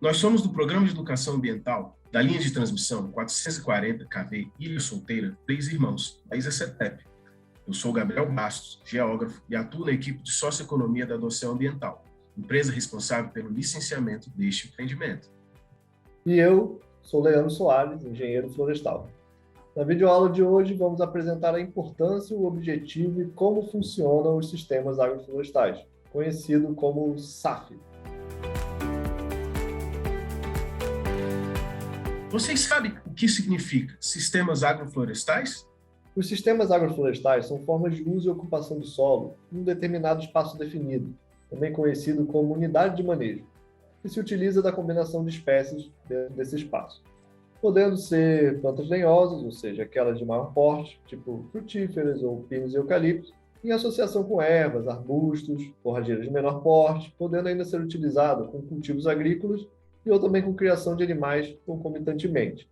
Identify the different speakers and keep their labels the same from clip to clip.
Speaker 1: Nós somos do Programa de Educação Ambiental da linha de transmissão 440 kV Ilha Solteira, Três Irmãos, da ISA-CETEP. Eu sou Gabriel Bastos, geógrafo, e atuo na equipe de Socioeconomia da Docel Ambiental, empresa responsável pelo licenciamento deste empreendimento.
Speaker 2: E eu sou Leandro Soares, engenheiro florestal. Na videoaula de hoje, vamos apresentar a importância, o objetivo e como funcionam os sistemas agroflorestais, conhecido como SAF.
Speaker 1: Vocês sabem o que significa sistemas agroflorestais?
Speaker 2: Os sistemas agroflorestais são formas de uso e ocupação do solo em um determinado espaço definido, também conhecido como unidade de manejo, que se utiliza da combinação de espécies dentro desse espaço, podendo ser plantas lenhosas, ou seja, aquelas de maior porte, tipo frutíferas ou pinos e eucaliptos, em associação com ervas, arbustos, forrageiras de menor porte, podendo ainda ser utilizado com cultivos agrícolas e ou também com criação de animais concomitantemente.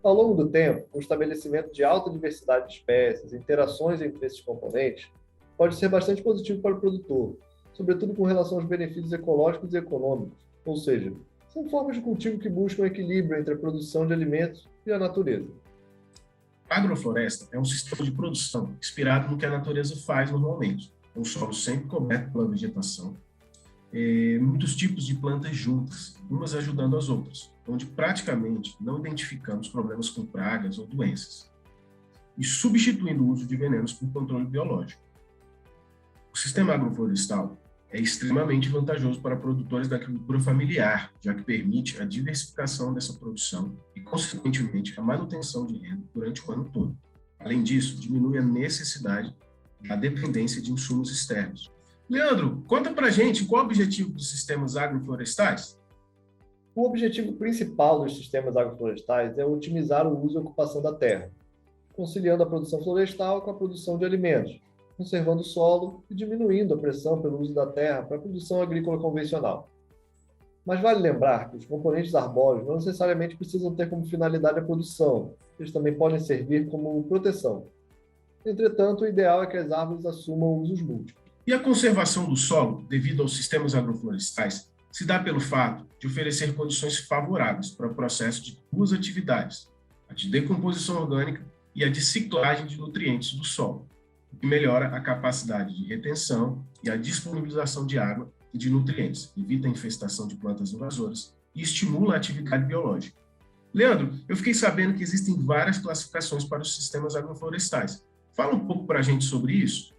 Speaker 2: Ao longo do tempo, o estabelecimento de alta diversidade de espécies e interações entre esses componentes pode ser bastante positivo para o produtor, sobretudo com relação aos benefícios ecológicos e econômicos, ou seja, são formas de cultivo que buscam equilíbrio entre a produção de alimentos e a natureza.
Speaker 1: A agrofloresta é um sistema de produção inspirado no que a natureza faz normalmente, com o solo sempre coberto pela vegetação, muitos tipos de plantas juntas, umas ajudando as outras, onde praticamente não identificamos problemas com pragas ou doenças, e substituindo o uso de venenos por controle biológico. O sistema agroflorestal é extremamente vantajoso para produtores da agricultura familiar, já que permite a diversificação dessa produção e, consequentemente, a manutenção de renda durante o ano todo. Além disso, diminui a necessidade da dependência de insumos externos. Leandro, conta pra gente qual é o objetivo dos sistemas agroflorestais?
Speaker 2: O objetivo principal dos sistemas agroflorestais é otimizar o uso e ocupação da terra, conciliando a produção florestal com a produção de alimentos, conservando o solo e diminuindo a pressão pelo uso da terra para a produção agrícola convencional. Mas vale lembrar que os componentes arbóreos não necessariamente precisam ter como finalidade a produção, eles também podem servir como proteção. Entretanto, o ideal é que as árvores assumam usos múltiplos.
Speaker 1: E a conservação do solo, devido aos sistemas agroflorestais, se dá pelo fato de oferecer condições favoráveis para o processo de duas atividades, a de decomposição orgânica e a de ciclagem de nutrientes do solo, o que melhora a capacidade de retenção e a disponibilização de água e de nutrientes, evita a infestação de plantas invasoras e estimula a atividade biológica. Leandro, eu fiquei sabendo que existem várias classificações para os sistemas agroflorestais. Fala um pouco para a gente sobre isso.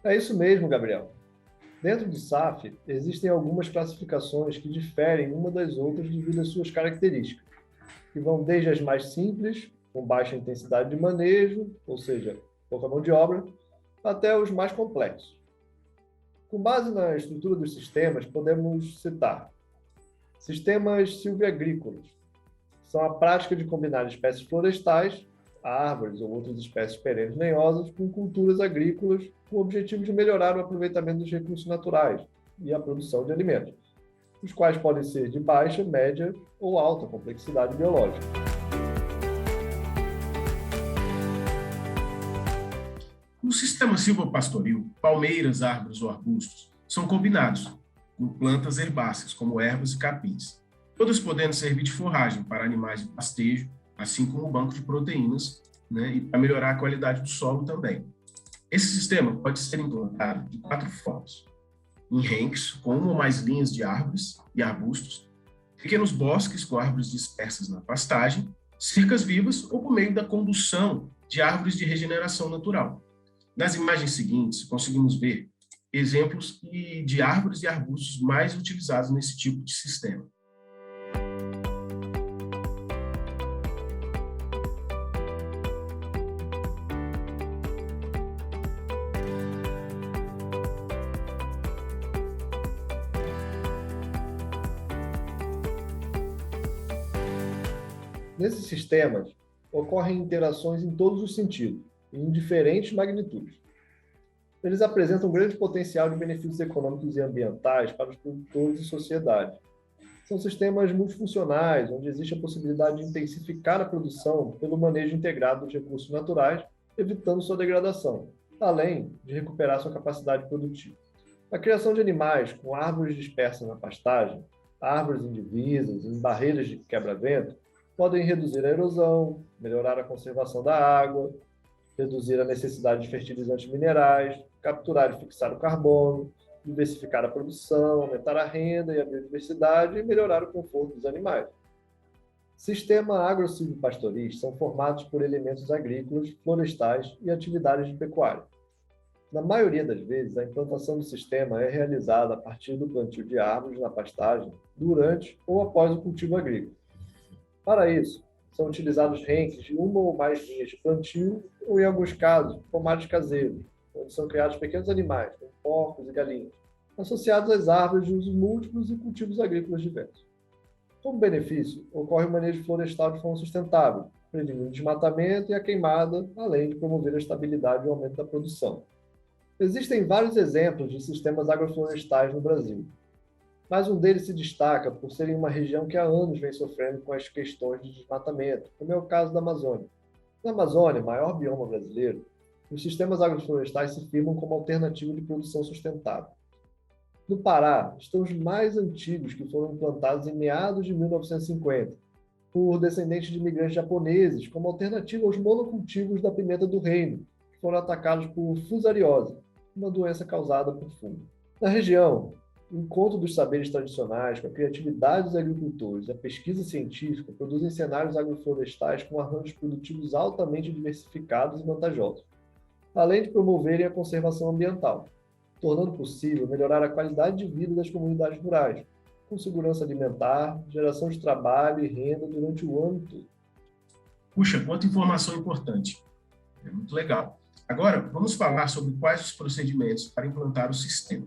Speaker 2: É isso mesmo, Gabriel. Dentro de SAF, existem algumas classificações que diferem uma das outras devido às suas características, que vão desde as mais simples, com baixa intensidade de manejo, ou seja, pouca mão de obra, até os mais complexos. Com base na estrutura dos sistemas, podemos citar sistemas silviagrícolas, que são a prática de combinar espécies florestais, árvores ou outras espécies perenes lenhosas, com culturas agrícolas, com o objetivo de melhorar o aproveitamento dos recursos naturais e a produção de alimentos, os quais podem ser de baixa, média ou alta complexidade biológica.
Speaker 1: No sistema silvopastoril, palmeiras, árvores ou arbustos são combinados com plantas herbáceas, como ervas e capins, todas podendo servir de forragem para animais de pastejo, assim como o banco de proteínas, e para melhorar a qualidade do solo também. Esse sistema pode ser implantado de 4 formas: em renques, com uma ou mais linhas de árvores e arbustos, pequenos bosques com árvores dispersas na pastagem, cercas vivas ou por meio da condução de árvores de regeneração natural. Nas imagens seguintes, conseguimos ver exemplos de árvores e arbustos mais utilizados nesse tipo de sistema.
Speaker 2: Nesses sistemas, ocorrem interações em todos os sentidos, em diferentes magnitudes. Eles apresentam grande potencial de benefícios econômicos e ambientais para os produtores e sociedade. São sistemas multifuncionais, onde existe a possibilidade de intensificar a produção pelo manejo integrado dos recursos naturais, evitando sua degradação, além de recuperar sua capacidade produtiva. A criação de animais com árvores dispersas na pastagem Árvores indivisas em barreiras de quebra-vento podem reduzir a erosão, melhorar a conservação da água, reduzir a necessidade de fertilizantes minerais, capturar e fixar o carbono, diversificar a produção, aumentar a renda e a biodiversidade e melhorar o conforto dos animais. Sistema agro-silvopastoris são formados por elementos agrícolas, florestais e atividades de pecuária. Na maioria das vezes, a implantação do sistema é realizada a partir do plantio de árvores na pastagem, durante ou após o cultivo agrícola. Para isso, são utilizados renques de uma ou mais linhas de plantio ou, em alguns casos, pomares caseiros, onde são criados pequenos animais, como porcos e galinhas, associados às árvores de usos múltiplos e cultivos agrícolas diversos. Como benefício, ocorre o manejo florestal de forma sustentável, prevenindo o desmatamento e a queimada, além de promover a estabilidade e o aumento da produção. Existem vários exemplos de sistemas agroflorestais no Brasil, mas um deles se destaca por ser em uma região que há anos vem sofrendo com as questões de desmatamento, como é o caso da Amazônia. Na Amazônia, maior bioma brasileiro, os sistemas agroflorestais se firmam como alternativa de produção sustentável. No Pará, estão os mais antigos, que foram implantados em meados de 1950, por descendentes de imigrantes japoneses, como alternativa aos monocultivos da pimenta do reino, que foram atacados por fusariose, uma doença causada por fungo. Na região, o encontro dos saberes tradicionais com a criatividade dos agricultores e a pesquisa científica produzem cenários agroflorestais com arranjos produtivos altamente diversificados e vantajosos, além de promoverem a conservação ambiental, tornando possível melhorar a qualidade de vida das comunidades rurais, com segurança alimentar, geração de trabalho e renda durante o ano todo.
Speaker 1: Puxa, quanta informação importante. É muito legal. Agora, vamos falar sobre quais os procedimentos para implantar o sistema.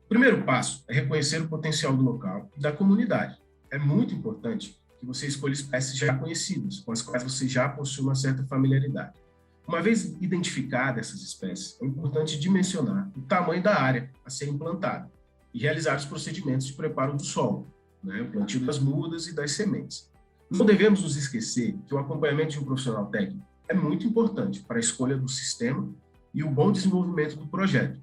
Speaker 1: O primeiro passo é reconhecer o potencial do local e da comunidade. É muito importante que você escolha espécies já conhecidas, com as quais você já possui uma certa familiaridade. Uma vez identificadas essas espécies, é importante dimensionar o tamanho da área a ser implantada e realizar os procedimentos de preparo do solo, o plantio das mudas e das sementes. Não devemos nos esquecer que o acompanhamento de um profissional técnico é muito importante para a escolha do sistema e o bom desenvolvimento do projeto.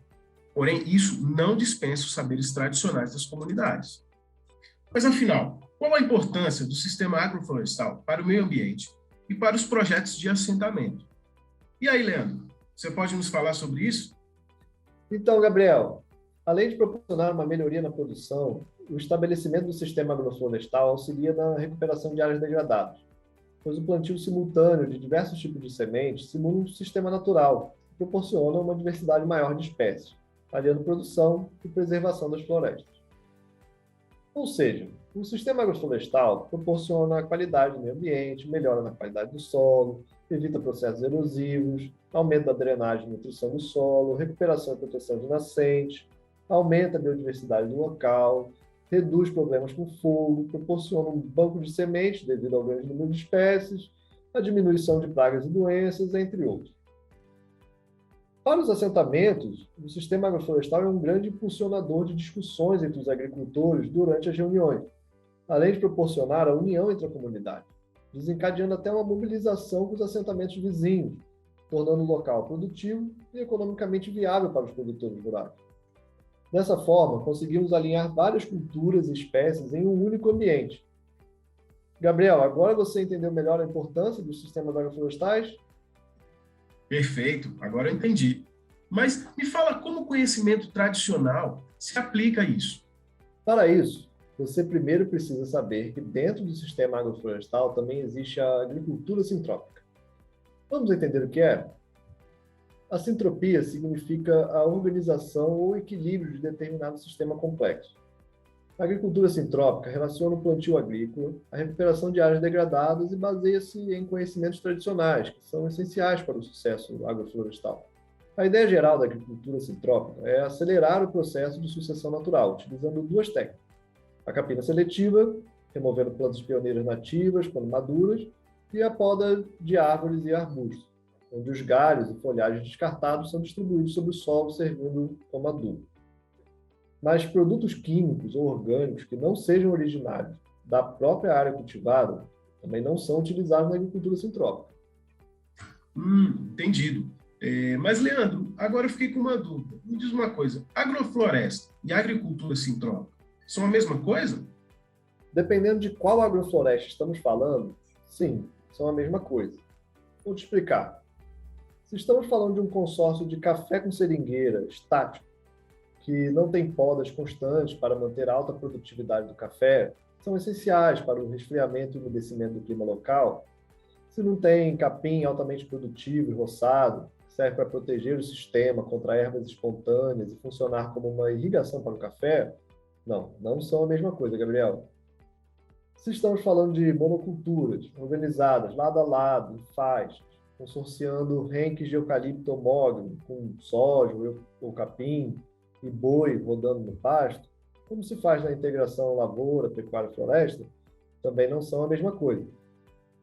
Speaker 1: Porém, isso não dispensa os saberes tradicionais das comunidades. Mas, afinal, qual a importância do sistema agroflorestal para o meio ambiente e para os projetos de assentamento? E aí, Leandro, você pode nos falar sobre isso?
Speaker 2: Então, Gabriel, além de proporcionar uma melhoria na produção, o estabelecimento do sistema agroflorestal auxilia na recuperação de áreas degradadas, pois o plantio simultâneo de diversos tipos de sementes simula um sistema natural que proporciona uma diversidade maior de espécies, aliando produção e preservação das florestas. Ou seja, o sistema agroflorestal proporciona a qualidade do meio ambiente, melhora na qualidade do solo, evita processos erosivos, aumenta a drenagem e nutrição do solo, recuperação e proteção de nascentes, aumenta a biodiversidade do local, reduz problemas com fogo, proporciona um banco de sementes devido ao grande número de espécies, a diminuição de pragas e doenças, entre outros. Para os assentamentos, o sistema agroflorestal é um grande impulsionador de discussões entre os agricultores durante as reuniões, além de proporcionar a união entre a comunidade, desencadeando até uma mobilização com os assentamentos vizinhos, tornando o local produtivo e economicamente viável para os produtores rurais. Dessa forma, conseguimos alinhar várias culturas e espécies em um único ambiente. Gabriel, agora você entendeu melhor a importância dos sistemas agroflorestais?
Speaker 1: Perfeito, agora eu entendi. Mas me fala como o conhecimento tradicional se aplica a isso.
Speaker 2: Para isso, você primeiro precisa saber que dentro do sistema agroflorestal também existe a agricultura sintrópica. Vamos entender o que é? A sintropia significa a organização ou equilíbrio de determinado sistema complexo. A agricultura sintrópica relaciona o plantio agrícola, a recuperação de áreas degradadas e baseia-se em conhecimentos tradicionais, que são essenciais para o sucesso agroflorestal. A ideia geral da agricultura sintrópica é acelerar o processo de sucessão natural, utilizando duas técnicas: a capina seletiva, removendo plantas pioneiras nativas quando maduras, e a poda de árvores e arbustos, onde os galhos e folhagens descartados são distribuídos sobre o solo, servindo como adubo. Mas produtos químicos ou orgânicos que não sejam originários da própria área cultivada também não são utilizados na agricultura sintrópica.
Speaker 1: Entendido. Mas, Leandro, agora eu fiquei com uma dúvida. Me diz uma coisa, agrofloresta e agricultura sintrópica São a mesma coisa?
Speaker 2: Dependendo de qual agrofloresta estamos falando, sim, são a mesma coisa. Vou te explicar. Se estamos falando de um consórcio de café com seringueira estático, que não tem podas constantes para manter alta produtividade do café, são essenciais para o resfriamento e umedecimento do clima local. Se não tem capim altamente produtivo e roçado, que serve para proteger o sistema contra ervas espontâneas e funcionar como uma irrigação para o café, não são a mesma coisa, Gabriel. Se estamos falando de monoculturas organizadas lado a lado, em faixas, consorciando renques de eucalipto homógeno com soja ou capim e boi rodando no pasto, como se faz na integração lavoura, pecuária e floresta, também não são a mesma coisa.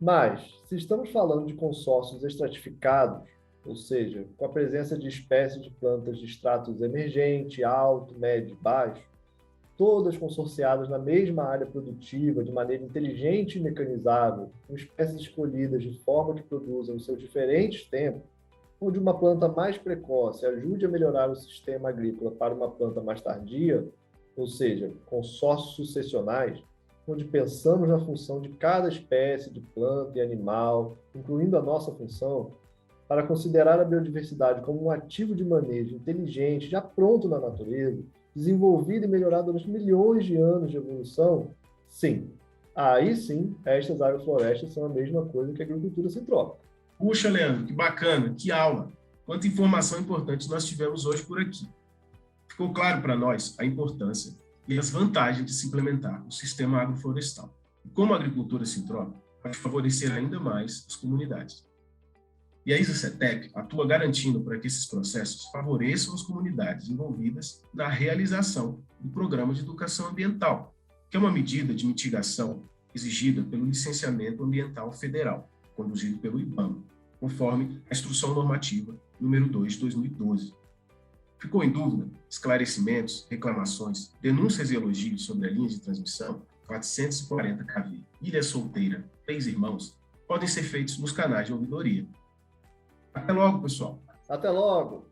Speaker 2: Mas, se estamos falando de consórcios estratificados, ou seja, com a presença de espécies de plantas de estratos emergente, alto, médio e baixo, todas consorciadas na mesma área produtiva, de maneira inteligente e mecanizável, com espécies escolhidas de forma que produzam os seus diferentes tempos, onde uma planta mais precoce ajude a melhorar o sistema agrícola para uma planta mais tardia, ou seja, consórcios sucessionais, onde pensamos na função de cada espécie de planta e animal, incluindo a nossa função, para considerar a biodiversidade como um ativo de manejo inteligente, já pronto na natureza, desenvolvido e melhorado nos milhões de anos de evolução, sim. Aí sim, estas agroflorestas são a mesma coisa que a agricultura sintrópica.
Speaker 1: Puxa, Leandro, que bacana, que aula! Quanta informação importante nós tivemos hoje por aqui. Ficou claro para nós a importância e as vantagens de se implementar o sistema agroflorestal. E como a agricultura sintrópica pode favorecer ainda mais as comunidades. E a ISA-CETEP atua garantindo para que esses processos favoreçam as comunidades envolvidas na realização do Programa de Educação Ambiental, que é uma medida de mitigação exigida pelo Licenciamento Ambiental Federal, conduzido pelo IBAMA, conforme a Instrução Normativa número 2 de 2012. Ficou em dúvida? Esclarecimentos, reclamações, denúncias e elogios sobre a linha de transmissão 440 kV, Ilha Solteira, 3 Irmãos, podem ser feitos nos canais de ouvidoria. Até logo, pessoal.
Speaker 2: Até logo!